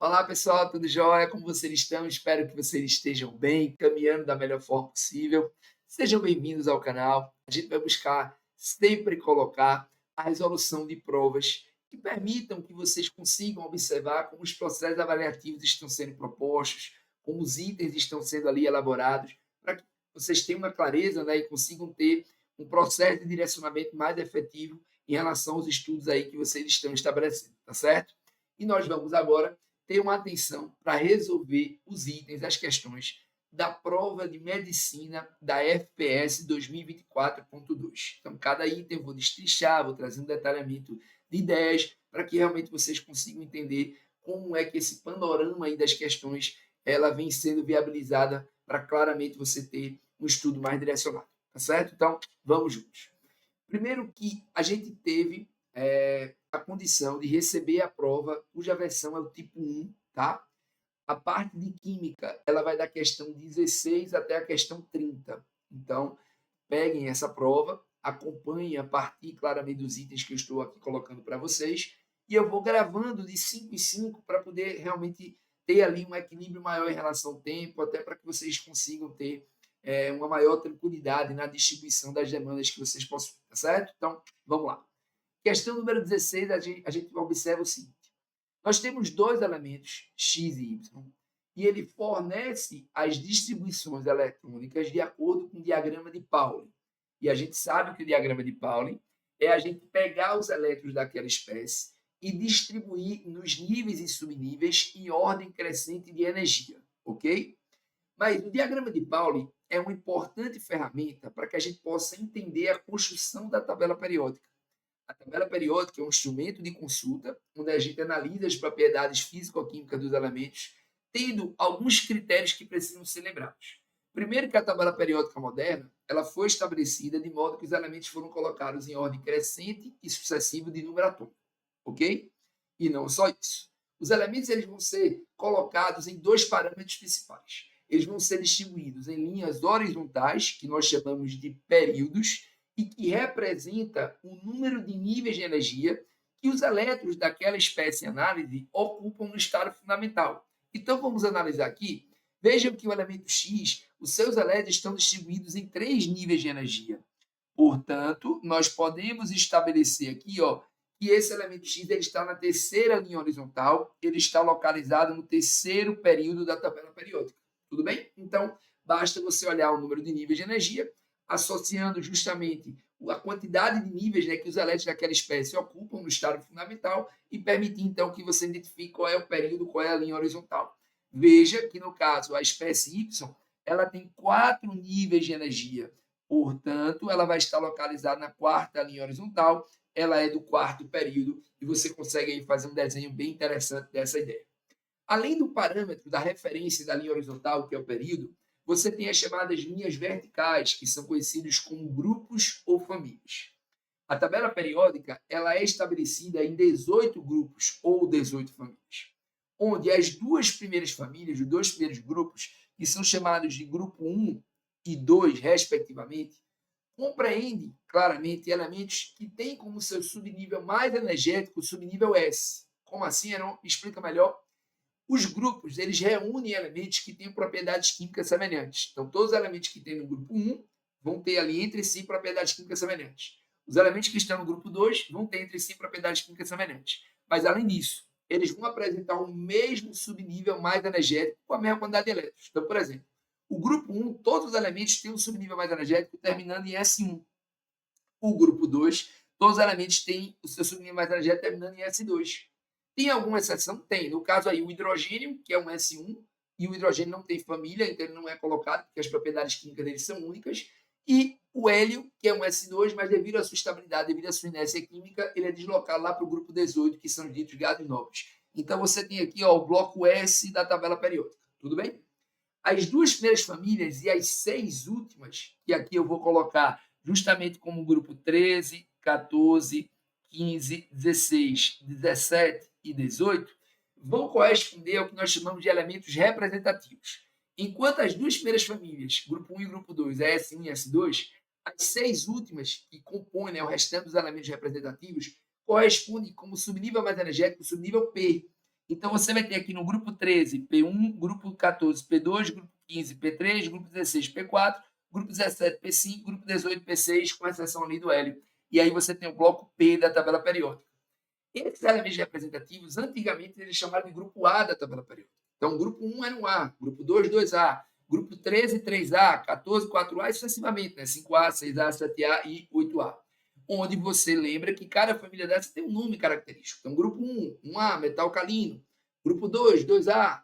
Olá pessoal, tudo jóia? Como vocês estão? Espero que vocês estejam bem, caminhando da melhor forma possível. Sejam bem-vindos ao canal. A gente vai buscar sempre colocar a resolução de provas que permitam que vocês consigam observar como os processos avaliativos estão sendo propostos, como os itens estão sendo ali elaborados, para que vocês tenham uma clareza, né, e consigam ter um processo de direcionamento mais efetivo em relação aos estudos aí que vocês estão estabelecendo, tá certo? E nós vamos agora ter uma atenção para resolver os itens, as questões da prova de medicina da FPS 2024.2. Então, cada item eu vou destrinchar, vou trazer um detalhamento de ideias para que realmente vocês consigam entender como é que esse panorama aí das questões ela vem sendo viabilizada para claramente você ter um estudo mais direcionado, tá certo? Então, vamos juntos. Primeiro que a gente teve a condição de receber a prova cuja versão é o tipo 1, tá? A parte de química, ela vai da questão 16 até a questão 30. Então, peguem essa prova, acompanhem a partir claramente dos itens que eu estou aqui colocando para vocês, e eu vou gravando de 5 em 5 para poder realmente ter ali um equilíbrio maior em relação ao tempo, até para que vocês consigam ter uma maior tranquilidade na distribuição das demandas que vocês possuem, tá certo? Então, vamos lá. Questão número 16, a gente observa o seguinte: nós temos dois elementos, x e y, e ele fornece as distribuições eletrônicas de acordo com o diagrama de Pauli. E a gente sabe que o diagrama de Pauli é a gente pegar os elétrons daquela espécie e distribuir nos níveis e subníveis em ordem crescente de energia, ok? Mas o diagrama de Pauli é uma importante ferramenta para que a gente possa entender a construção da tabela periódica. A tabela periódica é um instrumento de consulta onde a gente analisa as propriedades físico-químicas dos elementos, tendo alguns critérios que precisam ser lembrados. Primeiro que a tabela periódica moderna, ela foi estabelecida de modo que os elementos foram colocados em ordem crescente e sucessiva de número atômico, ok? E não só isso. Os elementos eles vão ser colocados em dois parâmetros principais. Eles vão ser distribuídos em linhas horizontais, que nós chamamos de períodos, e que representa o número de níveis de energia que os elétrons daquela espécie em análise ocupam no estado fundamental. Então, vamos analisar aqui. Vejam que o elemento X, os seus elétrons estão distribuídos em 3 níveis de energia. Portanto, nós podemos estabelecer aqui, ó, que esse elemento X ele está na terceira linha horizontal, ele está localizado no terceiro período da tabela periódica. Tudo bem? Então, basta você olhar o número de níveis de energia, associando justamente a quantidade de níveis, né, que os elétrons daquela espécie ocupam no estado fundamental e permitir, então, que você identifique qual é o período, qual é a linha horizontal. Veja que, no caso, a espécie Y, ela tem 4 níveis de energia. Portanto, ela vai estar localizada na quarta linha horizontal, ela é do quarto período, e você consegue aí fazer um desenho bem interessante dessa ideia. Além do parâmetro da referência da linha horizontal, que é o período, você tem as chamadas linhas verticais, que são conhecidas como grupos ou famílias. A tabela periódica ela é estabelecida em 18 grupos ou 18 famílias, onde as duas primeiras famílias, os dois primeiros grupos, que são chamados de grupo 1 e 2, respectivamente, compreendem claramente elementos que têm como seu subnível mais energético o subnível S. Como assim, Heron? Explica melhor. Os grupos, eles reúnem elementos que têm propriedades químicas semelhantes. Então, todos os elementos que têm no grupo 1 vão ter ali entre si propriedades químicas semelhantes. Os elementos que estão no grupo 2 vão ter entre si propriedades químicas semelhantes. Mas, além disso, eles vão apresentar o mesmo subnível mais energético com a mesma quantidade de elétrons. Então, por exemplo, o grupo 1, todos os elementos têm um subnível mais energético terminando em S1. O grupo 2, todos os elementos têm o seu subnível mais energético terminando em S2. Tem alguma exceção? Tem. No caso aí, o hidrogênio, que é um S1, e o hidrogênio não tem família, então ele não é colocado, porque as propriedades químicas dele são únicas. E o hélio, que é um S2, mas devido à sua estabilidade, devido à sua inércia química, ele é deslocado lá para o grupo 18, que são os ditos gases nobres. Então você tem aqui ó, o bloco S da tabela periódica. Tudo bem? As duas primeiras famílias e as 6 últimas, que aqui eu vou colocar justamente como grupo 13, 14, 15, 16, 17 e 18, vão corresponder ao que nós chamamos de elementos representativos. Enquanto as duas primeiras famílias, grupo 1 e grupo 2, é S1 e S2, as 6 últimas, que compõem, né, o restante dos elementos representativos, correspondem como subnível mais energético, subnível P. Então, você vai ter aqui no grupo 13, P1, grupo 14, P2, grupo 15, P3, grupo 16, P4, grupo 17, P5, grupo 18, P6, com exceção ali do hélio. E aí você tem o bloco P da tabela periódica. Esses elementos representativos, antigamente, eles chamavam de grupo A da tabela periódica. Então, grupo 1 era um A, grupo 2, 2A, grupo 13, 3A, 14, 4A e sucessivamente, né? 5A, 6A, 7A e 8A. Onde você lembra que cada família dessa tem um nome característico. Então, grupo 1, 1A, metal alcalino. Grupo 2, 2A,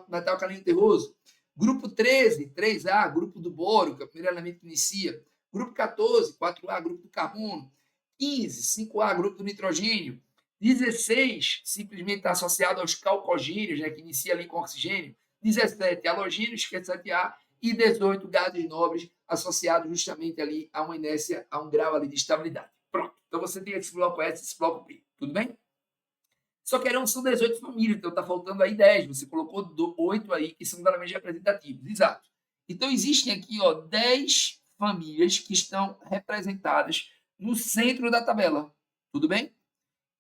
metal alcalino terroso. Grupo 13, 3A, grupo do boro, que é o primeiro elemento que inicia. Grupo 14, 4A, grupo do carbono. 15, 5A, grupo do nitrogênio. 16, simplesmente está associado aos calcogênios, né, que inicia ali com oxigênio. 17, halogênios, que é 7A. E 18, gases nobres, associados justamente ali a uma inércia, a um grau ali de estabilidade. Pronto. Então, você tem esse bloco S, esse bloco P. Tudo bem? Só que são 18 famílias, então está faltando aí 10. Você colocou 8 aí, que são elementos representativos. Exato. Então, existem aqui 10 famílias que estão representadas no centro da tabela. Tudo bem?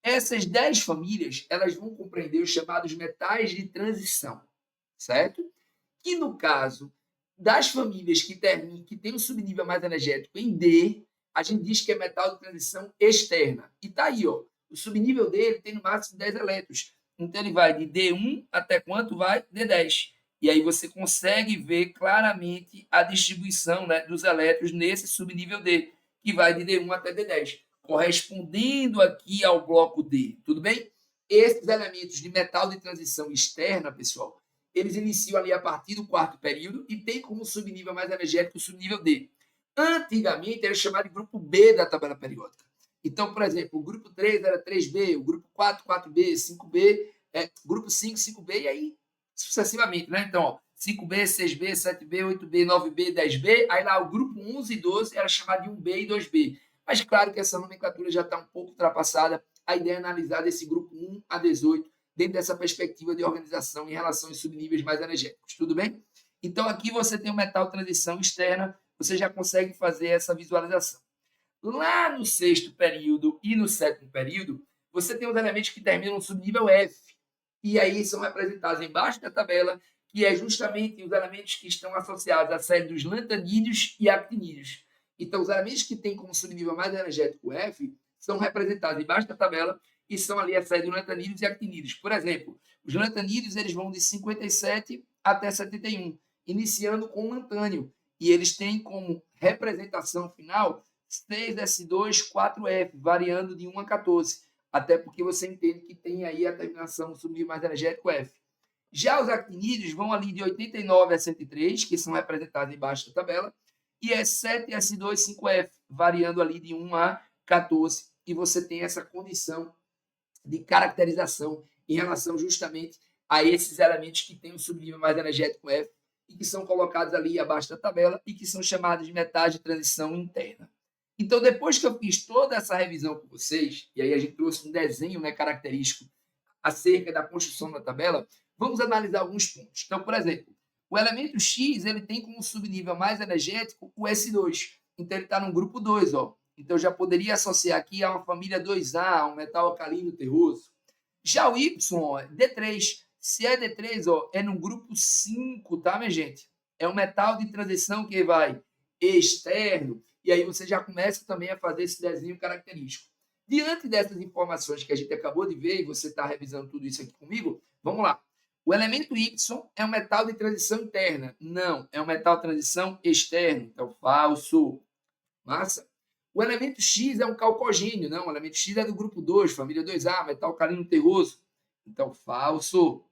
Essas 10 famílias, elas vão compreender os chamados metais de transição, certo? Que, no caso das famílias que têm um subnível mais energético em D, a gente diz que é metal de transição externa. E tá aí, ó. O subnível dele tem no máximo 10 elétrons. Então, ele vai de D1 até quanto vai? D10. E aí você consegue ver claramente a distribuição, né, dos elétrons nesse subnível D, que vai de D1 até D10, correspondendo aqui ao bloco D. Tudo bem? Esses elementos de metal de transição externa, pessoal, eles iniciam ali a partir do quarto período e tem como subnível mais energético o subnível D. Antigamente era chamado de grupo B da tabela periódica. Então, por exemplo, o grupo 3 era 3B, o grupo 4, 4B, 5B, grupo 5, 5B, e aí sucessivamente, né? Então, ó, 5B, 6B, 7B, 8B, 9B, 10B, aí lá o grupo 11 e 12 era chamado de 1B e 2B. Mas claro que essa nomenclatura já está um pouco ultrapassada. A ideia é analisar desse grupo 1 a 18 dentro dessa perspectiva de organização em relação aos subníveis mais energéticos. Tudo bem? Então, aqui você tem o metal transição externa, você já consegue fazer essa visualização. Lá no sexto período e no sétimo período, você tem os elementos que terminam no subnível F. E aí são representados embaixo da tabela, que é justamente os elementos que estão associados à série dos lantanídeos e actinídeos. Então, os elementos que têm como subnível mais energético F são representados embaixo da tabela e são ali a série dos lantanídeos e actinídeos. Por exemplo, os lantanídeos eles vão de 57 até 71, iniciando com lantânio. E eles têm como representação final 6S2, 4F, variando de 1 a 14. Até porque você entende que tem aí a terminação subnível mais energético F. Já os actinídeos vão ali de 89 a 103, que são representados embaixo da tabela, e é 7S2, 5F, variando ali de 1 a 14. E você tem essa condição de caracterização em relação justamente a esses elementos que têm um subnível mais energético F e que são colocados ali abaixo da tabela e que são chamados de metais de transição interna. Então, depois que eu fiz toda essa revisão com vocês, e aí a gente trouxe um desenho, né, característico acerca da construção da tabela, vamos analisar alguns pontos. Então, por exemplo, o elemento X ele tem como subnível mais energético o S2. Então, ele está no grupo 2, ó. Então, eu já poderia associar aqui a uma família 2A, um metal alcalino terroso. Já o Y, ó, D3. Se é D3, ó, é no grupo 5, tá, minha gente? É um metal de transição que vai externo, e aí você já começa também a fazer esse desenho característico. Diante dessas informações que a gente acabou de ver, e você está revisando tudo isso aqui comigo, vamos lá. O elemento Y é um metal de transição interna. Não, é um metal de transição externo. Então, falso. Massa? O elemento X é um calcogênio. Não, o elemento X é do grupo 2, família 2A, metal alcalino terroso. Então, falso.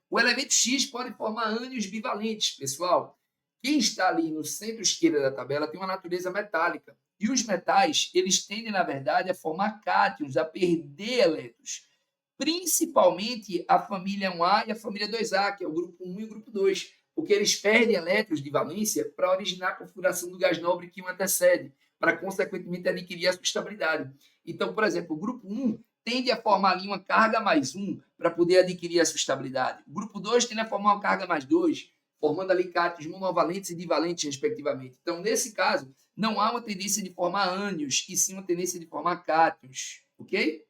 O elemento X pode formar ânions bivalentes, pessoal. Quem está ali no centro esquerdo da tabela tem uma natureza metálica. E os metais, eles tendem, na verdade, a formar cátions, a perder elétrons. Principalmente a família 1A e a família 2A, que é o grupo 1 e o grupo 2, porque eles perdem elétrons de valência para originar a configuração do gás nobre que o antecede, para, consequentemente, adquirir a sua estabilidade. Então, por exemplo, o grupo 1 tende a formar ali uma carga mais 1 para poder adquirir a sua estabilidade. O grupo 2 tende a formar uma carga mais 2, formando ali cátions monovalentes e divalentes, respectivamente. Então, nesse caso, não há uma tendência de formar ânions, e sim uma tendência de formar cátions, ok?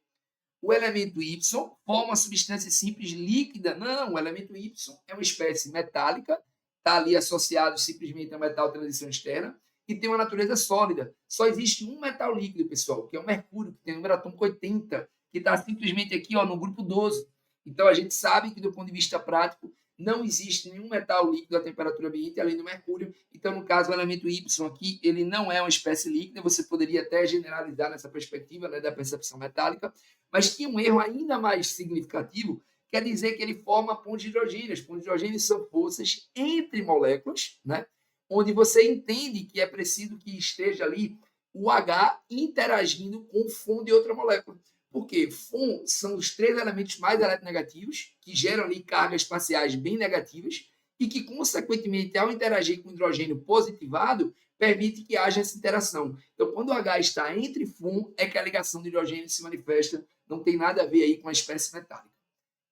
o elemento Y forma uma substância simples líquida. Não, o elemento Y é uma espécie metálica, está ali associado simplesmente ao metal de transição externa, e tem uma natureza sólida. Só existe um metal líquido, pessoal, que é o mercúrio, que tem o número atômico 80, que está simplesmente aqui no grupo 12. Então, a gente sabe que, do ponto de vista prático, não existe nenhum metal líquido a temperatura ambiente além do mercúrio. Então, no caso, o elemento Y aqui, ele não é uma espécie líquida. Você poderia até generalizar nessa perspectiva, né, da percepção metálica, mas tinha um erro ainda mais significativo, quer dizer que ele forma pontos de hidrogênio. As pontos de hidrogênio são forças entre moléculas, né, onde você entende que é preciso que esteja ali o H interagindo com o FON de outra molécula. Porque FON são os 3 elementos mais eletronegativos, que geram ali cargas espaciais bem negativas, e que, consequentemente, ao interagir com o hidrogênio positivado, permite que haja essa interação. Então, quando o H está entre FON, é que a ligação de hidrogênio se manifesta, não tem nada a ver aí com a espécie metálica.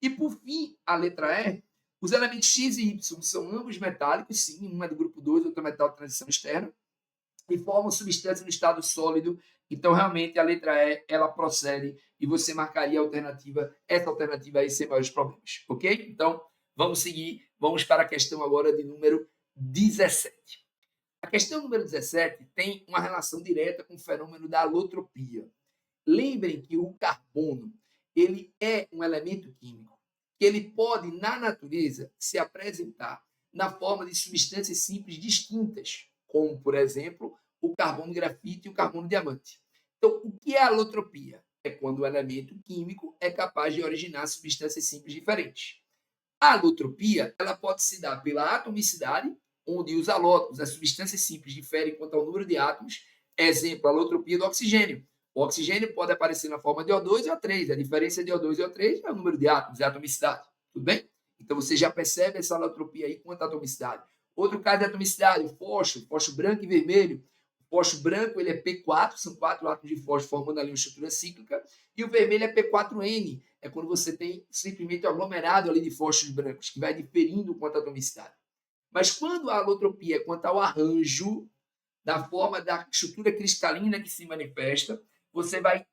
E, por fim, a letra E, os elementos X e Y são ambos metálicos, sim, um é do grupo 2, outro é metal de transição externa, e formam substância no estado sólido. Então, realmente, a letra E, ela procede e você marcaria a alternativa, essa alternativa aí sem maiores problemas, ok? Então, vamos seguir, vamos para a questão agora de número 17. A questão número 17 tem uma relação direta com o fenômeno da alotropia. Lembrem que o carbono, ele é um elemento químico, que ele pode, na natureza, se apresentar na forma de substâncias simples distintas, como, por exemplo, o carbono grafite e o carbono diamante. Então, o que é a alotropia? É quando o elemento químico é capaz de originar substâncias simples diferentes. A alotropia, ela pode se dar pela atomicidade, onde os alótopos, as substâncias simples, diferem quanto ao número de átomos. Exemplo, a alotropia do oxigênio. O oxigênio pode aparecer na forma de O2 e O3. A diferença de O2 e O3 é o número de átomos, é a atomicidade. Tudo bem? Então, você já percebe essa alotropia aí quanto à atomicidade. Outro caso de atomicidade, o fósforo branco e vermelho. O fósforo branco ele é P4, são 4 átomos de fósforo formando ali uma estrutura cíclica, e o vermelho é P4N, é quando você tem simplesmente um aglomerado ali de fósforos brancos, que vai diferindo quanto à atomicidade. Mas quando a alotropia é quanto ao arranjo da forma da estrutura cristalina que se manifesta, você vai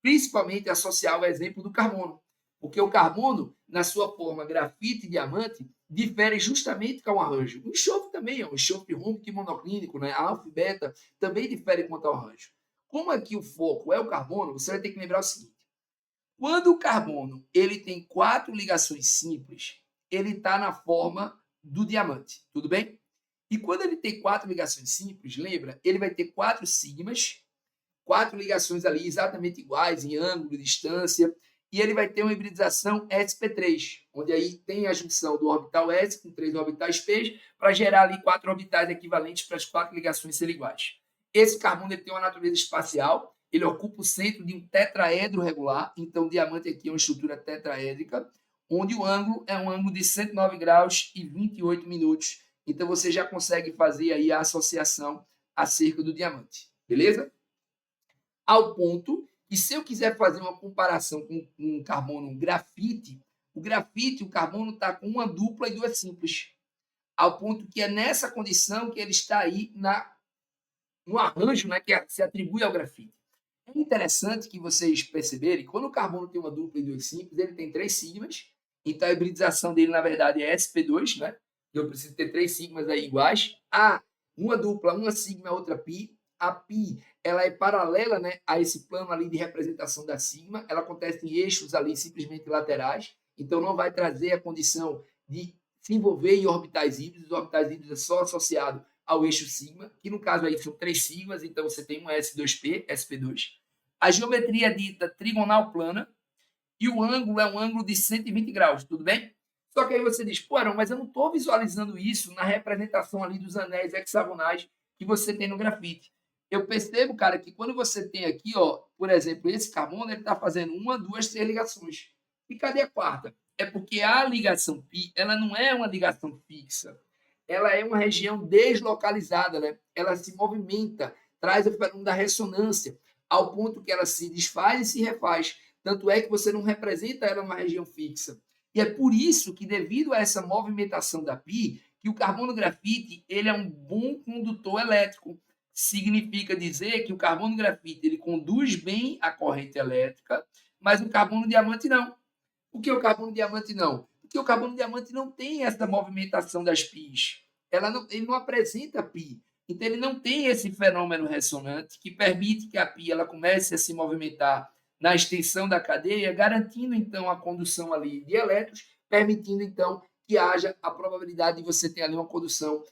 principalmente associar o exemplo do carbono. Porque o carbono, na sua forma grafite e diamante, difere justamente com o arranjo. O enxofre também é um enxofre rúmico e monoclínico, né? A alfa e beta também difere quanto ao arranjo. Como aqui o foco é o carbono, você vai ter que lembrar o seguinte: quando o carbono ele tem 4 ligações simples, ele está na forma do diamante, tudo bem? E quando ele tem 4 ligações simples, lembra, ele vai ter 4 sigmas, 4 ligações ali exatamente iguais em ângulo, distância, e ele vai ter uma hibridização sp3, onde aí tem a junção do orbital s com 3 orbitais p, para gerar ali 4 orbitais equivalentes para as 4 ligações serem iguais. Esse carbono ele tem uma natureza espacial, ele ocupa o centro de um tetraedro regular, então o diamante aqui é uma estrutura tetraédrica, onde o ângulo é um ângulo de 109 graus e 28 minutos. Então você já consegue fazer aí a associação acerca do diamante, beleza? Ao ponto que, se eu quiser fazer uma comparação com um carbono grafite, o carbono está com uma dupla e 2 simples. Ao ponto que é nessa condição que ele está aí no arranjo, né, que se atribui ao grafite. É interessante que vocês perceberem, quando o carbono tem uma dupla e 2 simples, ele tem 3 sigmas, então a hibridização dele, na verdade, é sp2, né? Eu preciso ter 3 sigmas aí iguais. Uma dupla, uma sigma, outra pi. A pi, ela é paralela, né, a esse plano ali de representação da sigma. Ela acontece em eixos ali simplesmente laterais, então não vai trazer a condição de se envolver em orbitais híbridos. Os orbitais híbridos é só associado ao eixo sigma, que no caso aí são 3 sigmas, então você tem um S2P, SP2. A geometria é dita trigonal plana e o ângulo é um ângulo de 120 graus, tudo bem? Só que aí você diz, pô, Arão, mas eu não estou visualizando isso na representação ali dos anéis hexagonais que você tem no grafite. Eu percebo, cara, que quando você tem aqui, ó, por exemplo, esse carbono, ele está fazendo 1, 2, 3 ligações. E cadê a quarta? É porque a ligação π, ela não é uma ligação fixa. Ela é uma região deslocalizada, né? Ela se movimenta, traz o fenômeno da ressonância, ao ponto que ela se desfaz e se refaz. Tanto é que você não representa ela numa região fixa. E é por isso que, devido a essa movimentação da π, que o carbono grafite ele é um bom condutor elétrico. Significa dizer que o carbono grafite ele conduz bem a corrente elétrica, mas o carbono diamante não. Por que o carbono diamante não? Porque o carbono diamante não tem essa movimentação das pis. Ele não apresenta pi. Então, ele não tem esse fenômeno ressonante que permite que a pi ela comece a se movimentar na extensão da cadeia, garantindo, então, a condução ali de elétrons, permitindo, então, que haja a probabilidade de você ter ali uma condução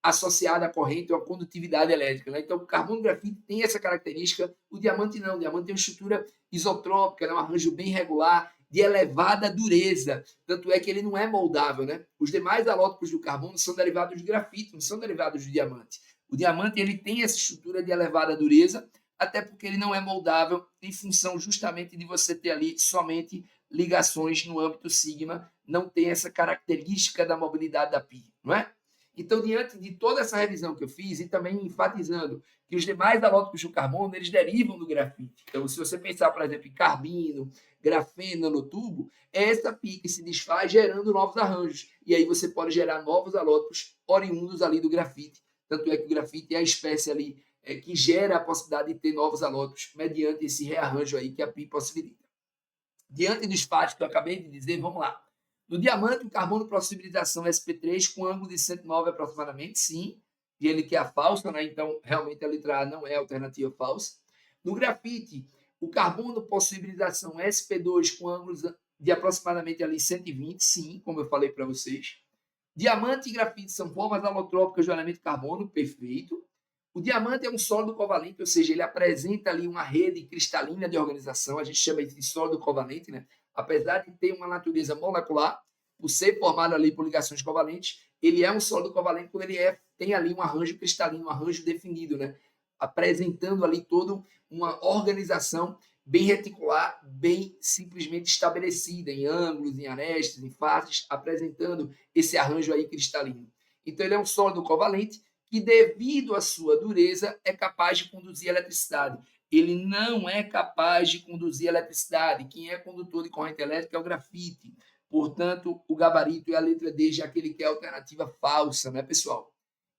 associada à corrente ou à condutividade elétrica. Né? Então, o carbono grafite tem essa característica, o diamante não. O diamante tem uma estrutura isotrópica, né? Um arranjo bem regular, de elevada dureza. Tanto é que ele não é moldável. Né? Os demais alótopos do carbono são derivados de grafite, não são derivados do diamante. O diamante ele tem essa estrutura de elevada dureza, até porque ele não é moldável em função justamente de você ter ali somente ligações no âmbito sigma, não tem essa característica da mobilidade da pi, não é? Então, diante de toda essa revisão que eu fiz, e também enfatizando que os demais alótopos do carbono, eles derivam do grafite. Então, se você pensar, por exemplo, em carbino, grafeno, nanotubo, é essa pi que se desfaz gerando novos arranjos. E aí você pode gerar novos alótopos oriundos ali do grafite. Tanto é que o grafite é a espécie ali que gera a possibilidade de ter novos alótopos mediante esse rearranjo aí que a pi possibilita. Diante dos fatos que eu acabei de dizer, vamos lá. No diamante, o carbono possibilização sp3 com ângulo de 109 aproximadamente, sim, e ele que é a falsa, né? Então realmente a letra A não é a alternativa falsa. No grafite, o carbono possibilização sp2 com ângulos de aproximadamente ali 120, sim, como eu falei para vocês. Diamante e grafite são formas alotrópicas do elemento carbono, perfeito. O diamante é um sólido covalente, ou seja, ele apresenta ali uma rede cristalina de organização, a gente chama isso de sólido covalente, né? Apesar de ter uma natureza molecular, por ser formado ali por ligações covalentes, ele é um sólido covalente quando ele tem ali um arranjo cristalino, um arranjo definido, né? Apresentando ali toda uma organização bem reticular, bem simplesmente estabelecida em ângulos, em arestas, em faces, apresentando esse arranjo aí cristalino. Então ele é um sólido covalente que, devido à sua dureza, é capaz de conduzir eletricidade. Ele não é capaz de conduzir eletricidade. Quem é condutor de corrente elétrica é o grafite. Portanto, o gabarito é a letra D, já que ele quer a alternativa falsa, né, pessoal?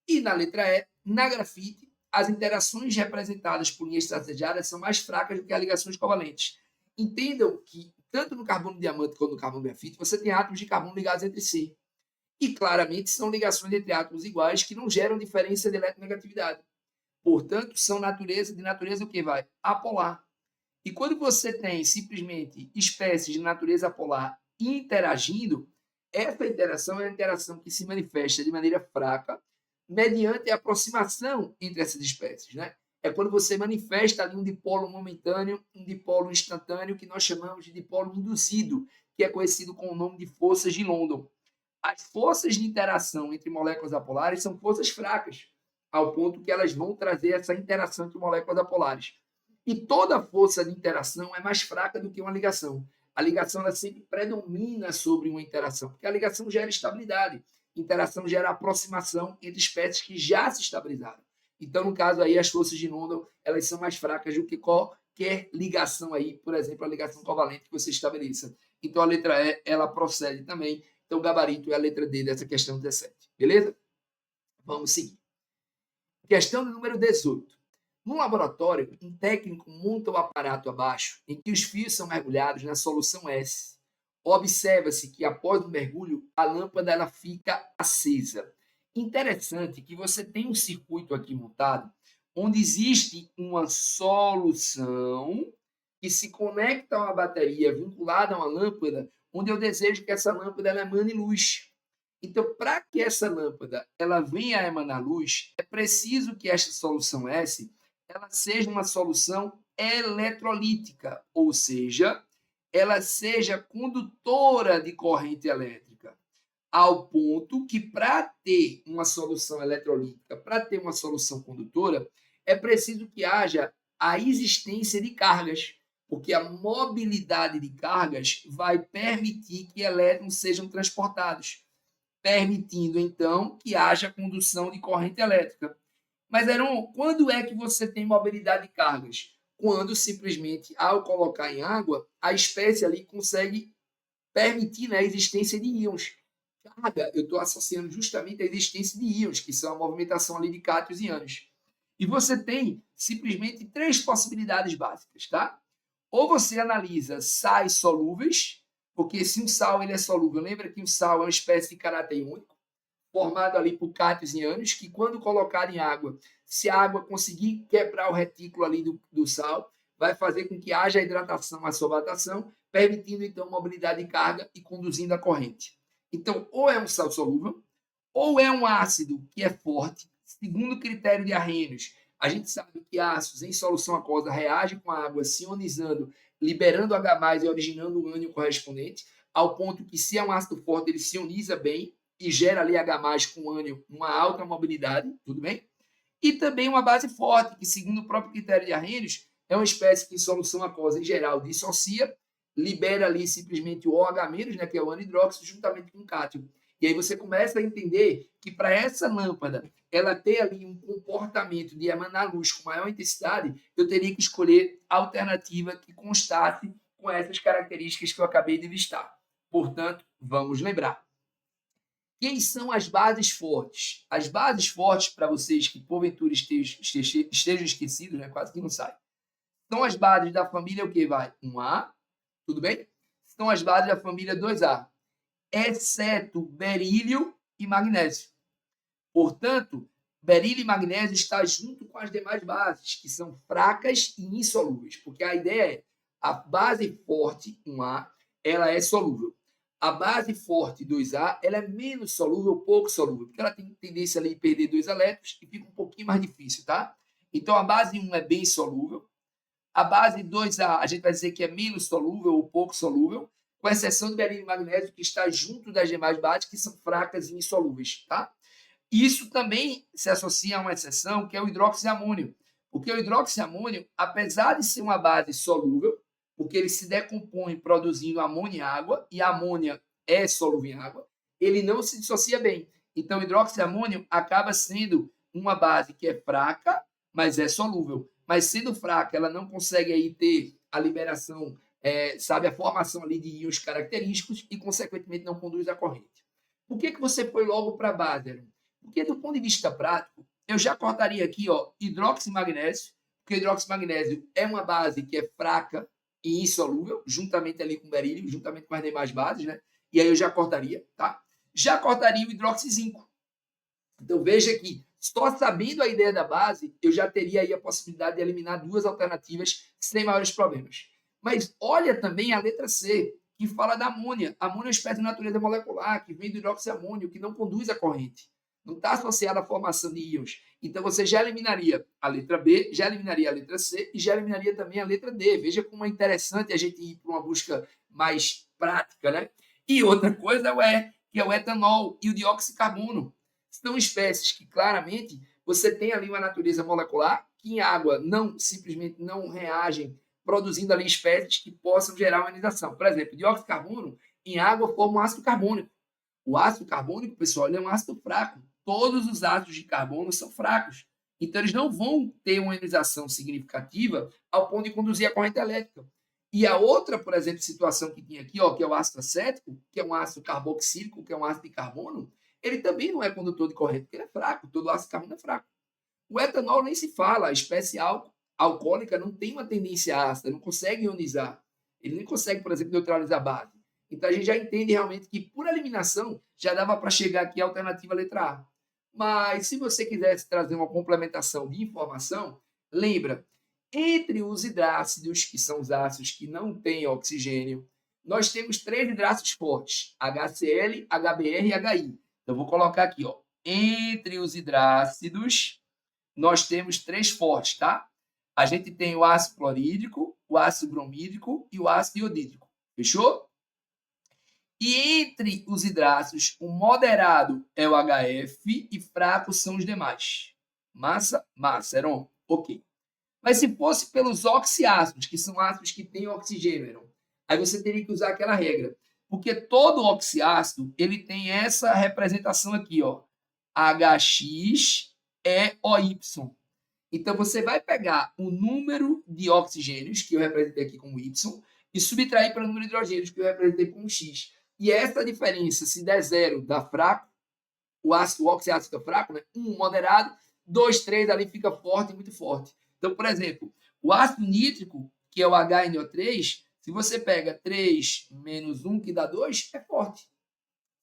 E na letra E, na grafite, as interações representadas por linhas tracejadas são mais fracas do que as ligações covalentes. Entendam que, tanto no carbono diamante quanto no carbono grafite, você tem átomos de carbono ligados entre si. E claramente são ligações entre átomos iguais que não geram diferença de eletronegatividade. Portanto, são de natureza o que vai? Apolar. E quando você tem simplesmente espécies de natureza apolar interagindo, essa interação é a interação que se manifesta de maneira fraca mediante a aproximação entre essas espécies, né? É quando você manifesta ali um dipolo momentâneo, um dipolo instantâneo, que nós chamamos de dipolo induzido, que é conhecido com o nome de forças de London. As forças de interação entre moléculas apolares são forças fracas, ao ponto que elas vão trazer essa interação entre moléculas apolares. E toda força de interação é mais fraca do que uma ligação. A ligação ela sempre predomina sobre uma interação, porque a ligação gera estabilidade, interação gera aproximação entre espécies que já se estabilizaram. Então, no caso aí, as forças de London elas são mais fracas do que qualquer ligação aí, por exemplo, a ligação covalente que você estabeleça. Então, a letra E, ela procede também. Então, o gabarito é a letra D dessa questão 17. Beleza? Vamos seguir. Questão número 18. No laboratório, um técnico monta o aparato abaixo, em que os fios são mergulhados na solução S. Observa-se que, após o mergulho, a lâmpada ela fica acesa. Interessante que você tem um circuito aqui montado, onde existe uma solução que se conecta a uma bateria vinculada a uma lâmpada, onde eu desejo que essa lâmpada ela emane luz. Então, para que essa lâmpada ela venha a emanar luz, é preciso que esta solução S ela seja uma solução eletrolítica, ou seja, ela seja condutora de corrente elétrica, ao ponto que, para ter uma solução eletrolítica, para ter uma solução condutora, é preciso que haja a existência de cargas, porque a mobilidade de cargas vai permitir que elétrons sejam transportados, permitindo, então, que haja condução de corrente elétrica. Mas, Heron, quando é que você tem mobilidade de cargas? Quando, simplesmente, ao colocar em água, a espécie ali consegue permitir, né, a existência de íons. Carga, eu estou associando justamente a existência de íons, que são a movimentação ali de cátions e ânions. E você tem, simplesmente, três possibilidades básicas, tá? ou você analisa sais solúveis, porque se um sal ele é solúvel, lembra que o sal é uma espécie de caráter único, formado ali por cátions e ânions, que quando colocado em água, se a água conseguir quebrar o retículo ali do sal, vai fazer com que haja hidratação à solvatação, permitindo então mobilidade de carga e conduzindo a corrente. Então, ou é um sal solúvel, ou é um ácido que é forte, segundo o critério de Arrhenius. A gente sabe que ácidos em solução aquosa reagem com a água se ionizando, liberando H+, e originando o ânion correspondente, ao ponto que se é um ácido forte, ele se ioniza bem e gera ali H+, com ânion, uma alta mobilidade, tudo bem? E também uma base forte, que segundo o próprio critério de Arrhenius, é uma espécie que em solução aquosa, em geral, dissocia, libera ali simplesmente o OH-, né, que é o anidróxido, juntamente com o cátion. E aí você começa a entender que para essa lâmpada ela ter ali um comportamento de emanar luz com maior intensidade, eu teria que escolher a alternativa que constasse com essas características que eu acabei de listar. Portanto, vamos lembrar. Quem são as bases fortes? As bases fortes, para vocês que porventura estejam esquecidos, né? Quase que não sai. São as bases da família o que vai? 1A, tudo bem? São as bases da família 2A, exceto berílio e magnésio. Portanto, berílio e magnésio está junto com as demais bases, que são fracas e insolúveis, porque a ideia é a base forte, 1A, ela é solúvel. A base forte, 2A, ela é menos solúvel, pouco solúvel, porque ela tem tendência a perder 2 elétrons e fica um pouquinho mais difícil, tá? Então, a base 1 é bem solúvel. A base 2A, a gente vai dizer que é menos solúvel ou pouco solúvel, com exceção do berílio e magnésio, que está junto das demais bases, que são fracas e insolúveis, tá? Isso também se associa a uma exceção, que é o hidroxiamônio. Porque o hidroxiamônio, apesar de ser uma base solúvel, porque ele se decompõe produzindo amônia e água, e a amônia é solúvel em água, ele não se dissocia bem. Então, o hidroxiamônio acaba sendo uma base que é fraca, mas é solúvel. Mas sendo fraca, ela não consegue aí ter a liberação, a formação ali de íons característicos e, consequentemente, não conduz a corrente. Por que você foi logo para a base, Aaron? Porque, do ponto de vista prático, eu já cortaria aqui hidroximagnésio, porque o hidroximagnésio é uma base que é fraca e insolúvel, juntamente ali com o berílio, juntamente com as demais bases, né? E aí eu já cortaria, tá? Já cortaria o hidroxizinco. Então, veja que, só sabendo a ideia da base, eu já teria aí a possibilidade de eliminar duas alternativas sem maiores problemas. Mas olha também a letra C, que fala da amônia. A amônia é uma espécie de natureza molecular que vem do hidroxiamônio, que não conduz a corrente. Não está associada à formação de íons. Então, você já eliminaria a letra B, já eliminaria a letra C e já eliminaria também a letra D. Veja como é interessante a gente ir para uma busca mais prática, né? E outra coisa é o E, que é o etanol e o dióxido de carbono. São espécies que, claramente, você tem ali uma natureza molecular que em água simplesmente não reagem, produzindo ali espécies que possam gerar uma ionização. Por exemplo, o dióxido de carbono em água forma um ácido carbônico. O ácido carbônico, pessoal, ele é um ácido fraco. Todos os ácidos de carbono são fracos. Então, eles não vão ter uma ionização significativa ao ponto de conduzir a corrente elétrica. E a outra, por exemplo, situação que tinha aqui, que é o ácido acético, que é um ácido carboxílico, que é um ácido de carbono, ele também não é condutor de corrente, porque ele é fraco. Todo ácido de carbono é fraco. O etanol nem se fala. A espécie alcoólica não tem uma tendência ácida, não consegue ionizar. Ele nem consegue, por exemplo, neutralizar a base. Então, a gente já entende realmente que, por eliminação, já dava para chegar aqui a alternativa letra A. Mas, se você quisesse trazer uma complementação de informação, lembra, entre os hidrácidos, que são os ácidos que não têm oxigênio, nós temos 3 hidrácidos fortes, HCl, HBr e HI. Então, vou colocar aqui, entre os hidrácidos, nós temos 3 fortes, tá? A gente tem o ácido clorídrico, o ácido bromídrico e o ácido iodídrico. Fechou? E entre os hidrácidos, o moderado é o HF e fraco são os demais. Massa, Heron. Ok. Mas se fosse pelos oxiácidos, que são ácidos que têm oxigênio, Heron, aí você teria que usar aquela regra. Porque todo oxiácido, ele tem essa representação aqui, HX EOY. Então, você vai pegar o número de oxigênios, que eu representei aqui como Y, e subtrair pelo número de hidrogênios, que eu representei como X. E essa diferença, se der 0, dá fraco, o oxiácido fica fraco, né? 1 moderado, 2, 3 ali fica forte, muito forte. Então, por exemplo, o ácido nítrico, que é o HNO3, se você pega 3 menos 1, que dá 2, é forte.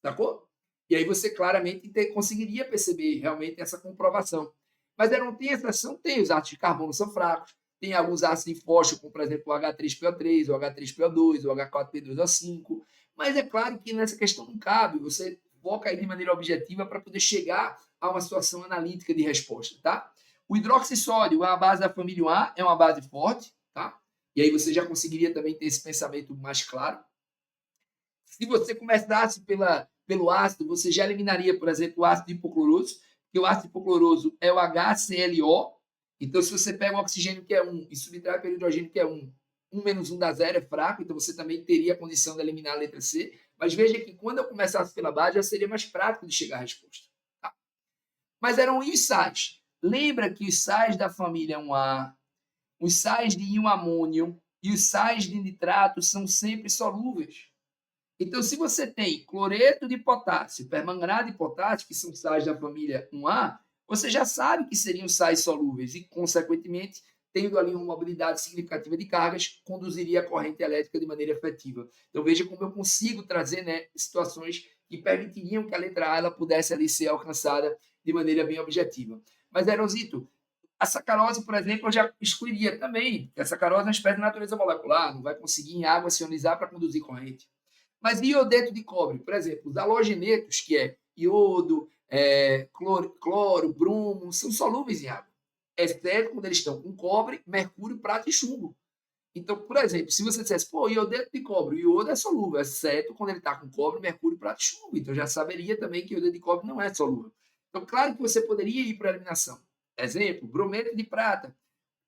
Sacou? E aí você claramente conseguiria perceber realmente essa comprovação. Mas não tem exceção? Tem. Os ácidos de carbono são fracos. Tem alguns ácidos de fósforo, como por exemplo o H3PO3, o H3PO2, o H4P2O5. Mas é claro que nessa questão não cabe. Você foca aí de maneira objetiva para poder chegar a uma situação analítica de resposta, tá? O hidroxissódio é uma base da família A, é uma base forte, tá? E aí você já conseguiria também ter esse pensamento mais claro. Se você começasse pelo ácido, você já eliminaria, por exemplo, o ácido hipocloroso, porque o ácido hipocloroso é o HClO. Então, se você pega o oxigênio que é 1 e subtrai pelo hidrogênio que é 1, 1 menos 1 dá 0, é fraco, então você também teria a condição de eliminar a letra C. Mas veja que quando eu começasse pela base, já seria mais prático de chegar à resposta. Tá? Mas eram os sais. Lembra que os sais da família 1A, os sais de íon amônio e os sais de nitrato são sempre solúveis. Então, se você tem cloreto de potássio, permanganato de potássio, que são sais da família 1A, você já sabe que seriam sais solúveis e, consequentemente, tendo ali uma mobilidade significativa de cargas, conduziria a corrente elétrica de maneira efetiva. Então, veja como eu consigo trazer, né, situações que permitiriam que a letra A ela pudesse ali ser alcançada de maneira bem objetiva. Mas, Erosito, a sacarose, por exemplo, eu já excluiria também, porque a sacarose é uma espécie de natureza molecular, não vai conseguir em água se ionizar para conduzir corrente. Mas iodeto de cobre, por exemplo, os halogenetos, que é iodo, cloro, bromo, são solúveis em água, exceto quando eles estão com cobre, mercúrio, prata e chumbo. Então, por exemplo, se você dissesse, pô, iodeto de cobre, o iodo é solúvel, exceto quando ele está com cobre, mercúrio, prata e chumbo. Então, já saberia também que o iodeto de cobre não é solúvel. Então, claro que você poderia ir para a eliminação. Exemplo, brometo de prata.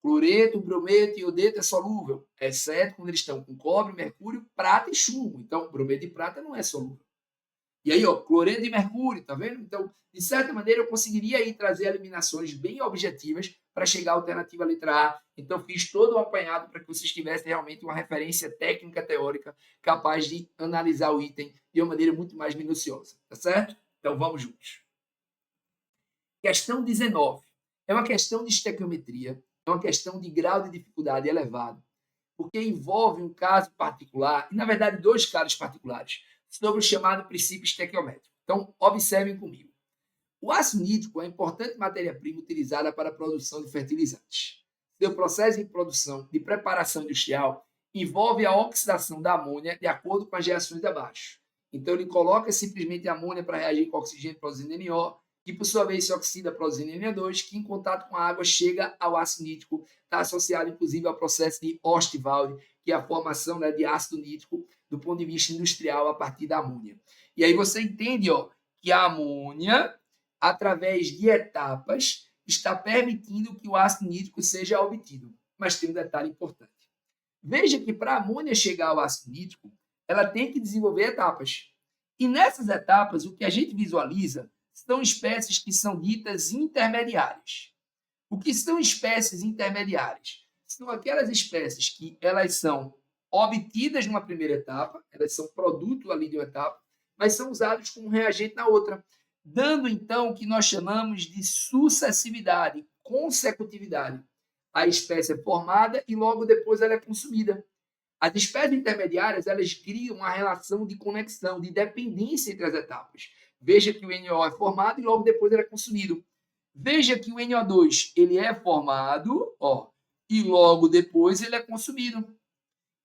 Cloreto, brometo e iodeto é solúvel, exceto quando eles estão com cobre, mercúrio, prata e chumbo. Então, brometo de prata não é solúvel. E aí, ó, cloreto de mercúrio, tá vendo? Então, de certa maneira, eu conseguiria aí trazer eliminações bem objetivas para chegar à alternativa letra A. Então, fiz todo o apanhado para que vocês tivessem realmente uma referência técnica teórica capaz de analisar o item de uma maneira muito mais minuciosa, tá certo? Então, vamos juntos. Questão 19. É uma questão de estequiometria, é uma questão de grau de dificuldade elevado, porque envolve um caso particular, e na verdade dois casos particulares, sobre o chamado princípio estequiométrico. Então, observem comigo. O ácido nítrico é uma importante matéria-prima utilizada para a produção de fertilizantes. Seu processo de produção de preparação industrial envolve a oxidação da amônia de acordo com as reações abaixo. Então, ele coloca simplesmente a amônia para reagir com oxigênio produzindo NO, que por sua vez se oxida produzindo NO2, que em contato com a água chega ao ácido nítrico, está associado inclusive ao processo de Ostwald, que é a formação, né, de ácido nítrico do ponto de vista industrial a partir da amônia. E aí você entende, ó, que a amônia, através de etapas, está permitindo que o ácido nítrico seja obtido. Mas tem um detalhe importante. Veja que para a amônia chegar ao ácido nítrico, ela tem que desenvolver etapas. E nessas etapas, o que a gente visualiza são espécies que são ditas intermediárias. O que são espécies intermediárias? São aquelas espécies que elas são obtidas numa primeira etapa, elas são produto ali de uma etapa, mas são usados como reagente na outra, dando então o que nós chamamos de sucessividade, consecutividade. A espécie é formada e logo depois ela é consumida. As espécies intermediárias, elas criam uma relação de conexão, de dependência entre as etapas. Veja que o NO é formado e logo depois ele é consumido. Veja que o NO2 ele é formado, ó, e logo depois ele é consumido.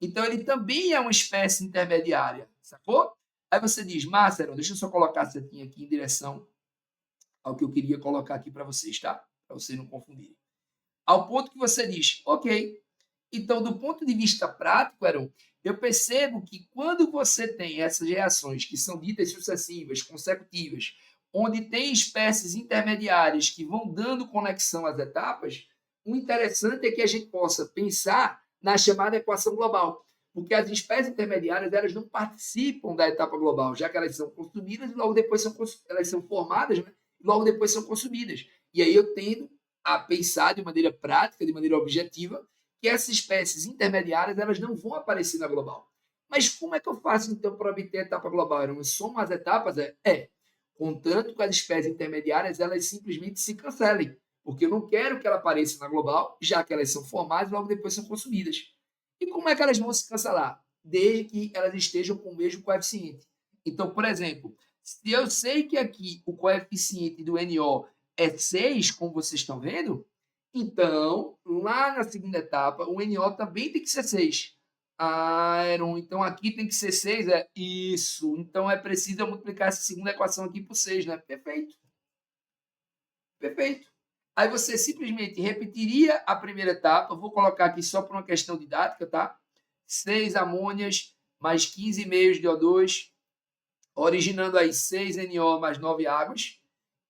Então ele também é uma espécie intermediária, sacou? Aí você diz, Márcio, deixa eu só colocar a setinha aqui em direção ao que eu queria colocar aqui para vocês, tá? Para vocês não confundirem. Ao ponto que você diz, ok. Então, do ponto de vista prático, Aaron, eu percebo que quando você tem essas reações que são ditas sucessivas, consecutivas, onde tem espécies intermediárias que vão dando conexão às etapas, o interessante é que a gente possa pensar na chamada equação global, porque as espécies intermediárias elas não participam da etapa global, já que elas são consumidas e logo depois elas são formadas, né? E logo depois são consumidas. E aí eu tendo a pensar de maneira prática, de maneira objetiva, que essas espécies intermediárias elas não vão aparecer na global. Mas como é que eu faço, então, para obter a etapa global? Eu somo as etapas? Contanto que as espécies intermediárias elas simplesmente se cancelem, porque eu não quero que ela apareça na global, já que elas são formadas e logo depois são consumidas. E como é que elas vão se cancelar? Desde que elas estejam com o mesmo coeficiente. Então, por exemplo, se eu sei que aqui o coeficiente do NO é 6, como vocês estão vendo, então, lá na segunda etapa, o NO também tem que ser 6. Ah, Aaron, então aqui tem que ser 6? É isso. Então, é preciso eu multiplicar essa segunda equação aqui por 6, né? Perfeito. Perfeito. Aí você simplesmente repetiria a primeira etapa. Eu vou colocar aqui só por uma questão didática, tá? 6 amônias mais 15,5 de O2, originando aí 6 NO mais 9 águas.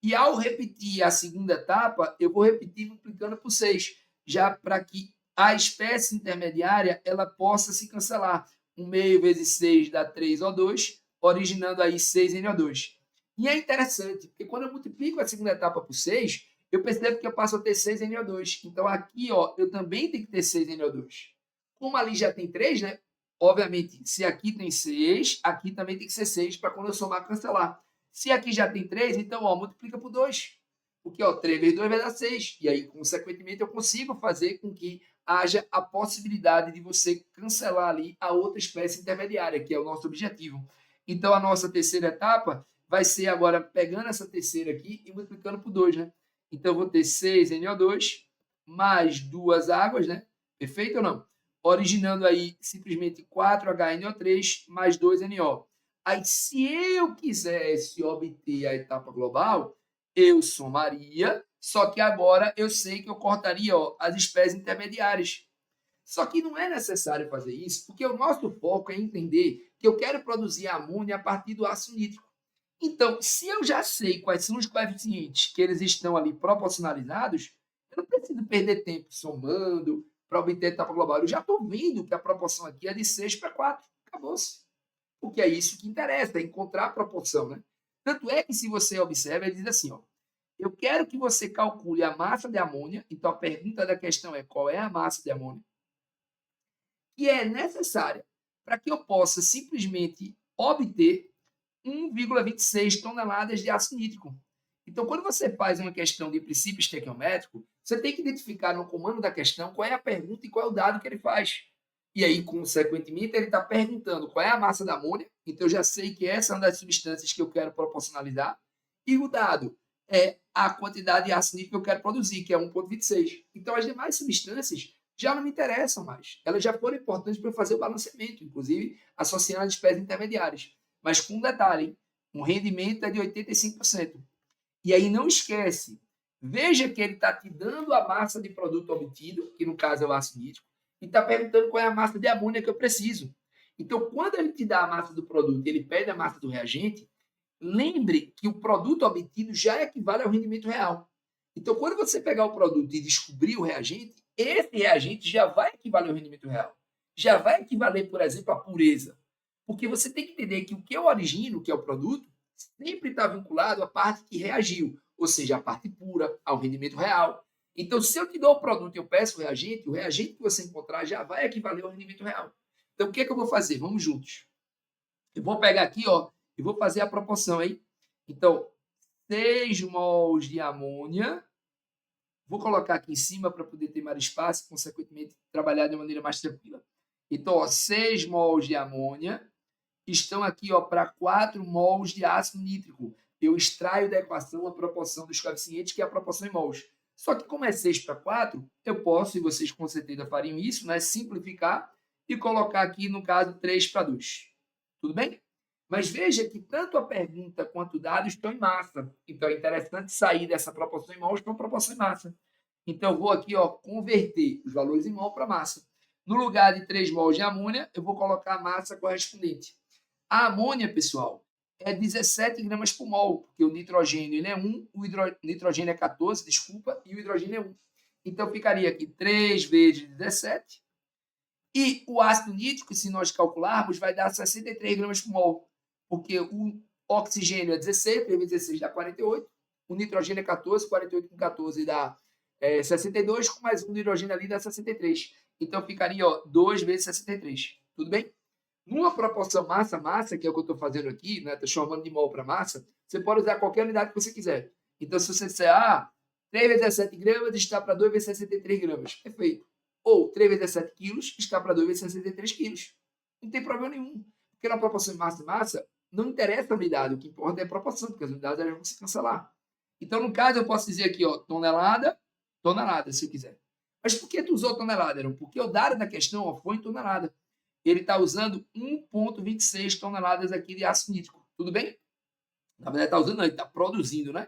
E ao repetir a segunda etapa, eu vou repetir multiplicando por 6, já para que a espécie intermediária ela possa se cancelar. 1 meio vezes 6 dá 3O2, originando aí 6 NO2. E é interessante, porque quando eu multiplico a segunda etapa por 6, eu percebo que eu passo a ter 6 NO2. Então aqui, ó, eu também tenho que ter 6 NO2. Como ali já tem 3, né? Obviamente, se aqui tem 6, aqui também tem que ser 6 para quando eu somar cancelar. Se aqui já tem 3, então ó, multiplica por 2. Porque ó, 3 vezes 2 vai dar 6. E aí, consequentemente, eu consigo fazer com que haja a possibilidade de você cancelar ali a outra espécie intermediária, que é o nosso objetivo. Então, a nossa terceira etapa vai ser agora pegando essa terceira aqui e multiplicando por 2, né? Então, eu vou ter 6 NO2 mais 2 águas, né? Perfeito ou não? Originando aí simplesmente 4HNO3 mais 2NO. Aí, se eu quisesse obter a etapa global, eu somaria, só que agora eu sei que eu cortaria as espécies intermediárias. Só que não é necessário fazer isso, porque o nosso foco é entender que eu quero produzir amônia a partir do ácido nítrico. Então, se eu já sei quais são os coeficientes que eles estão ali proporcionalizados, eu não preciso perder tempo somando para obter a etapa global. Eu já estou vendo que a proporção aqui é de 6 para 4. Acabou-se. Porque é isso que interessa, é encontrar a proporção, né? Tanto é que, se você observa, ele diz assim, ó, eu quero que você calcule a massa de amônia. Então, a pergunta da questão é qual é a massa de amônia? Que é necessária para que eu possa simplesmente obter 1,26 toneladas de ácido nítrico. Então, quando você faz uma questão de princípio estequiométrico, você tem que identificar no comando da questão qual é a pergunta e qual é o dado que ele faz. E aí, consequentemente, ele está perguntando qual é a massa da amônia. Então, eu já sei que essa é uma das substâncias que eu quero proporcionalizar. E o dado é a quantidade de ácido nítrico que eu quero produzir, que é 1,26. Então, as demais substâncias já não me interessam mais. Elas já foram importantes para eu fazer o balanceamento, inclusive associando as espécies intermediárias. Mas com um detalhe, hein? O rendimento é de 85%. E aí não esquece, veja que ele está te dando a massa de produto obtido, que no caso é o ácido nítrico, e está perguntando qual é a massa de amônia que eu preciso. Então, quando ele te dá a massa do produto e ele pede a massa do reagente, lembre que o produto obtido já equivale ao rendimento real. Então, quando você pegar o produto e descobrir o reagente, esse reagente já vai equivaler ao rendimento real. Já vai equivaler, por exemplo, à pureza. Porque você tem que entender que o que eu origino, que é o produto, sempre está vinculado à parte que reagiu, ou seja, a parte pura, ao rendimento real. Então, se eu te dou o produto e eu peço o reagente que você encontrar já vai equivaler ao rendimento real. Então, o que é que eu vou fazer? Vamos juntos. Eu vou pegar aqui, ó, e vou fazer a proporção aí. Então, 6 mols de amônia. Vou colocar aqui em cima para poder ter mais espaço e, consequentemente, trabalhar de maneira mais tranquila. Então, ó, 6 mols de amônia estão aqui para 4 mols de ácido nítrico. Eu extraio da equação a proporção dos coeficientes, que é a proporção em mols. Só que, como é 6 para 4, eu posso, e vocês com certeza fariam isso, né, simplificar e colocar aqui, no caso, 3 para 2. Tudo bem? Mas veja que tanto a pergunta quanto o dado estão em massa. Então, é interessante sair dessa proporção em mols para uma proporção em massa. Então, eu vou aqui converter os valores em mol para massa. No lugar de 3 mols de amônia, eu vou colocar a massa correspondente. A amônia, pessoal, é 17 gramas por mol, porque o nitrogênio ele é 1, o nitrogênio é 14, desculpa, e o hidrogênio é 1. Então, ficaria aqui 3 vezes 17. E o ácido nítrico, se nós calcularmos, vai dar 63 gramas por mol, porque o oxigênio é 16, 3 vezes 16 dá 48, o nitrogênio é 14, 48 com 14 dá 62, com mais um do hidrogênio ali dá 63. Então, ficaria 2 vezes 63. Tudo bem? Numa proporção massa-massa, que é o que eu estou fazendo aqui, né? Estou chamando de mol para massa, você pode usar qualquer unidade que você quiser. Então, se você disser, 3 vezes 17 gramas está para 2 vezes 63 gramas. Perfeito. Ou 3 vezes 17 quilos está para 2 vezes 63 quilos. Não tem problema nenhum. Porque na proporção de massa e massa, não interessa a unidade, o que importa é a proporção, porque as unidades elas vão se cancelar. Então, no caso, eu posso dizer aqui, ó, tonelada, se eu quiser. Mas por que tu usou tonelada, Aaron? Porque o dado da questão ó, foi em tonelada. Ele está usando 1,26 toneladas aqui de ácido nítrico. Tudo bem? Na verdade, está usando, não, ele está produzindo, né?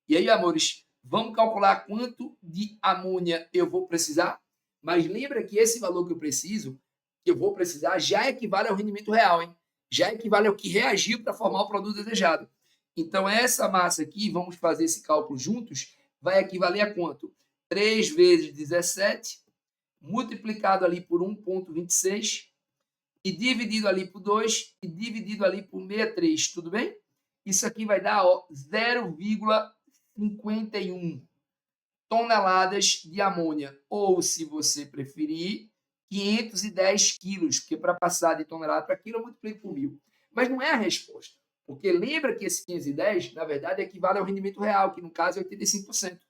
E aí, amores, vamos calcular quanto de amônia eu vou precisar? Mas lembra que esse valor que eu preciso, que eu vou precisar, já equivale ao rendimento real, hein? Já equivale ao que reagiu para formar o produto desejado. Então, essa massa aqui, vamos fazer esse cálculo juntos, vai equivaler a quanto? 3 vezes 17, multiplicado ali por 1,26, e dividido ali por 2, e dividido ali por 63, tudo bem? Isso aqui vai dar 0,51 toneladas de amônia, ou, se você preferir, 510 quilos, porque para passar de tonelada para quilo eu multiplico por 1.000. Mas não é a resposta, porque lembra que esse 510, na verdade, equivale ao rendimento real, que no caso é 85%.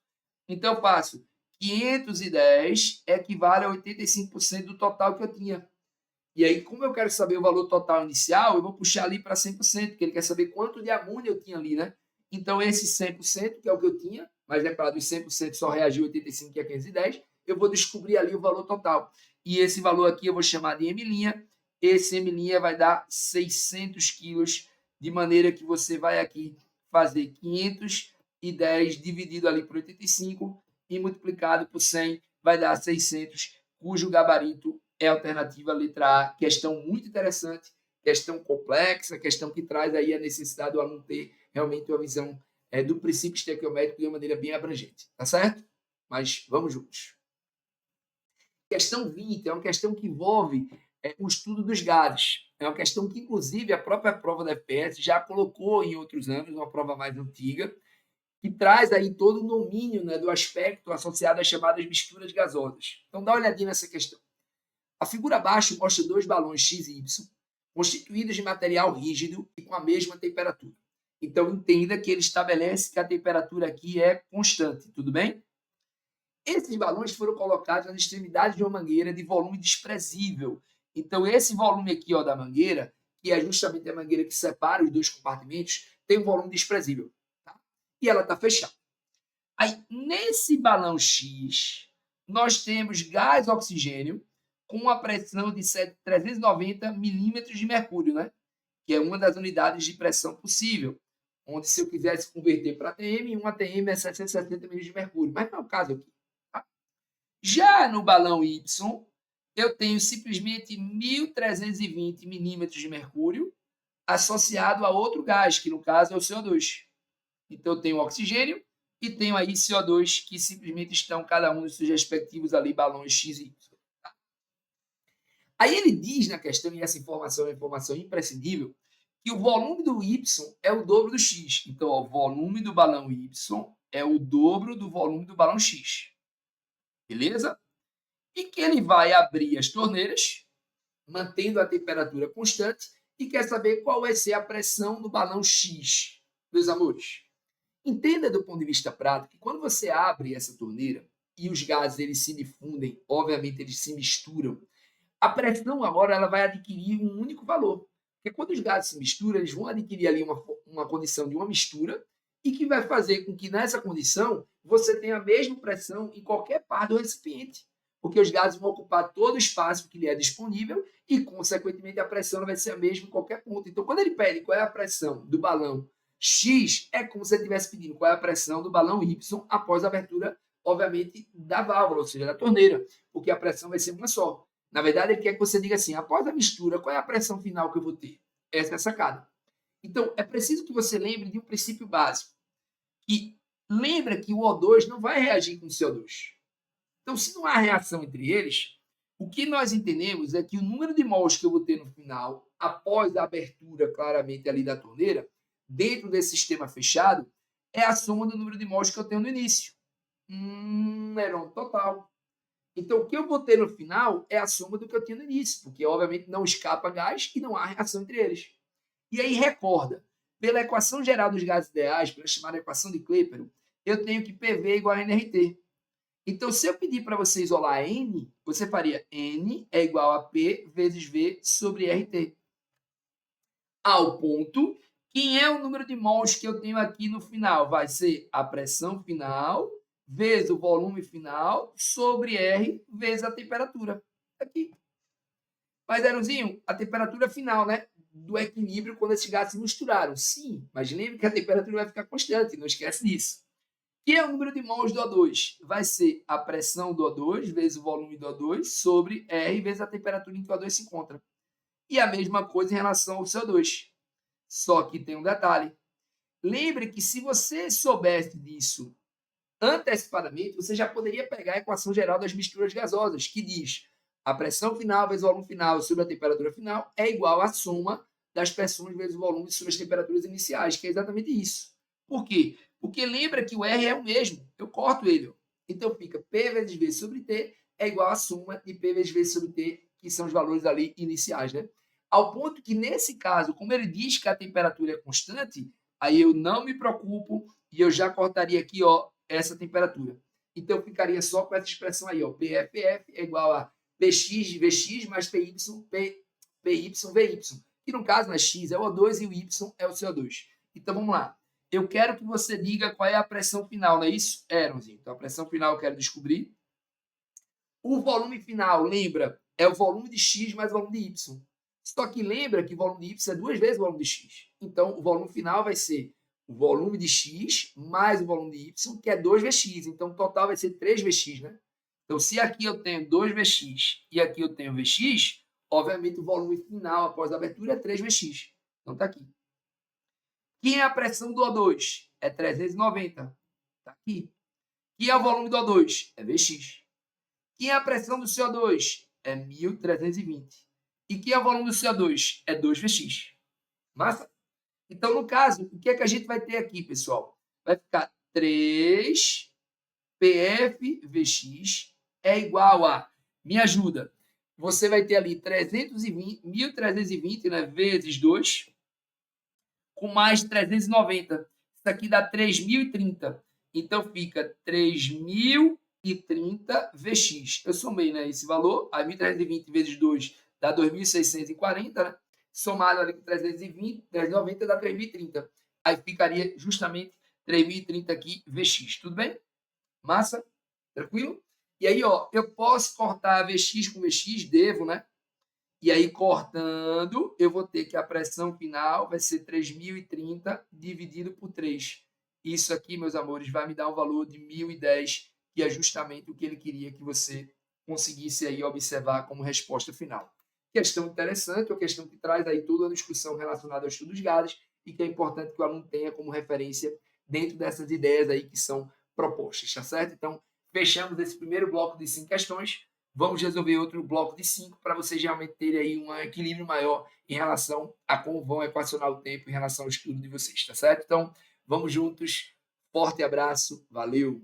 Então eu faço 510 equivale a 85% do total que eu tinha. E aí, como eu quero saber o valor total inicial, eu vou puxar ali para 100%, porque ele quer saber quanto de amônia eu tinha ali, né? Então, esse 100%, que é o que eu tinha, mas é claro, os 100% só reagiu 85, que é 510, eu vou descobrir ali o valor total. E esse valor aqui eu vou chamar de M'. Esse M' vai dar 600 quilos, de maneira que você vai aqui fazer 510 dividido ali por 85 e multiplicado por 100 vai dar 600, cujo gabarito é a alternativa letra A. Questão muito interessante, questão complexa, questão que traz aí a necessidade do aluno ter realmente uma visão do princípio estequiométrico de uma maneira bem abrangente. Tá certo? Mas vamos juntos. Questão 20 é uma questão que envolve o estudo dos gases. É uma questão que, inclusive, a própria prova da FPS já colocou em outros anos, uma prova mais antiga, que traz aí todo o domínio, né, do aspecto associado às chamadas misturas gasosas. Então, dá uma olhadinha nessa questão. A figura abaixo mostra dois balões X e Y, constituídos de material rígido e com a mesma temperatura. Então, entenda que ele estabelece que a temperatura aqui é constante, tudo bem? Esses balões foram colocados nas extremidades de uma mangueira de volume desprezível. Então, esse volume aqui ó, da mangueira, que é justamente a mangueira que separa os dois compartimentos, tem um volume desprezível. Tá? E ela está fechada. Aí, nesse balão X, nós temos gás oxigênio com uma pressão de 390 milímetros de mercúrio, né? Que é uma das unidades de pressão possível. Onde, se eu quisesse converter para ATM, um ATM é 770 milímetros de mercúrio. Mas não é o caso aqui. Tá? Já no balão Y, eu tenho simplesmente 1.320 milímetros de mercúrio associado a outro gás, que no caso é o CO2. Então, eu tenho oxigênio e tenho aí CO2 que simplesmente estão cada um dos seus respectivos ali balões X e Y. Tá? Aí ele diz na questão, e essa informação é uma informação imprescindível, que o volume do Y é o dobro do X. Então, ó, o volume do balão Y é o dobro do volume do balão X. Beleza? E que ele vai abrir as torneiras, mantendo a temperatura constante, e quer saber qual vai ser a pressão do balão X. Meus amores, entenda do ponto de vista prático que quando você abre essa torneira e os gases eles se difundem, obviamente eles se misturam, a pressão agora ela vai adquirir um único valor. Porque quando os gases se misturam, eles vão adquirir ali uma condição de uma mistura e que vai fazer com que nessa condição você tenha a mesma pressão em qualquer parte do recipiente. Porque os gases vão ocupar todo o espaço que lhe é disponível e, consequentemente, a pressão vai ser a mesma em qualquer ponto. Então, quando ele pede qual é a pressão do balão X, é como se ele estivesse pedindo qual é a pressão do balão Y após a abertura, obviamente, da válvula, ou seja, da torneira, porque a pressão vai ser uma só. Na verdade, ele quer que você diga assim, após a mistura, qual é a pressão final que eu vou ter? Essa é a sacada. Então, é preciso que você lembre de um princípio básico. E lembra que o O2 não vai reagir com o CO2. Então, se não há reação entre eles, o que nós entendemos é que o número de mols que eu vou ter no final, após a abertura claramente ali da torneira, dentro desse sistema fechado, é a soma do número de mols que eu tenho no início. Heron, total. Então, o que eu vou ter no final é a soma do que eu tinha no início, porque, obviamente, não escapa gás e não há reação entre eles. E aí, recorda, pela equação geral dos gases ideais, pela chamada equação de Clapeyron, eu tenho que PV igual a nRT. Então, se eu pedir para você isolar N, você faria N é igual a P vezes V sobre RT. Ao ponto, quem é o número de mols que eu tenho aqui no final? Vai ser a pressão final vezes o volume final sobre R vezes a temperatura. Aqui. Mas, Eronzinho, a temperatura final, né? Do equilíbrio quando esses gases se misturaram. Sim, mas lembre que a temperatura vai ficar constante, não esquece disso. Que é o número de mols do O2? Vai ser a pressão do O2 vezes o volume do O2 sobre R vezes a temperatura em que o O2 se encontra. E a mesma coisa em relação ao CO2. Só que tem um detalhe. Lembre que se você soubesse disso antecipadamente, você já poderia pegar a equação geral das misturas gasosas, que diz a pressão final vezes o volume final sobre a temperatura final é igual à soma das pressões vezes o volume sobre as temperaturas iniciais, que é exatamente isso. Por quê? Porque lembra que o R é o mesmo. Eu corto ele. Então fica P vezes V sobre T é igual à soma de P vezes V sobre T, que são os valores ali iniciais, né? Ao ponto que, nesse caso, como ele diz que a temperatura é constante, aí eu não me preocupo e eu já cortaria aqui, ó, essa temperatura. Então, ficaria só com essa expressão aí, ó, PFF é igual a PX VX mais PY, PY VY. Que no caso, né, X é o O2 e o Y é o CO2. Então, vamos lá. Eu quero que você diga qual é a pressão final, não é isso? Eronzinho. Então, a pressão final eu quero descobrir. O volume final, lembra, é o volume de X mais o volume de Y. Só que lembra que o volume de Y é 2 vezes o volume de X. Então, o volume final vai ser o volume de X mais o volume de Y, que é 2Vx. Então, o total vai ser 3Vx, né? Então, se aqui eu tenho 2Vx e aqui eu tenho Vx, obviamente o volume final após a abertura é 3Vx. Então, tá aqui. Quem é a pressão do O2? É 390. Tá aqui. Quem é o volume do O2? É Vx. Quem é a pressão do CO2? É 1320. E quem é o volume do CO2? É 2Vx. Massa? Então, no caso, o que é que a gente vai ter aqui, pessoal? Vai ficar 3 PFVX é igual a, me ajuda, você vai ter ali 320, 1320, né, vezes 2, com mais 390. Isso aqui dá 3030. Então, fica 3030 VX. Eu somei, né, esse valor, aí 1320 vezes 2 dá 2640, né? Somado ali com 320, 390 dá 3030. Aí ficaria justamente 3030 aqui VX. Tudo bem? Massa? Tranquilo? E aí, ó, eu posso cortar VX com VX? Devo, né? E aí, cortando, eu vou ter que a pressão final vai ser 3030 dividido por 3. Isso aqui, meus amores, vai me dar um valor de 1010, que é justamente o que ele queria que você conseguisse aí observar como resposta final. Questão interessante, uma questão que traz aí toda a discussão relacionada aos estudos gases e que é importante que o aluno tenha como referência dentro dessas ideias aí que são propostas, tá certo? Então, fechamos esse primeiro bloco de 5 questões. Vamos resolver outro bloco de 5 para vocês realmente terem aí um equilíbrio maior em relação a como vão equacionar o tempo em relação ao estudo de vocês, tá certo? Então, vamos juntos. Forte abraço. Valeu!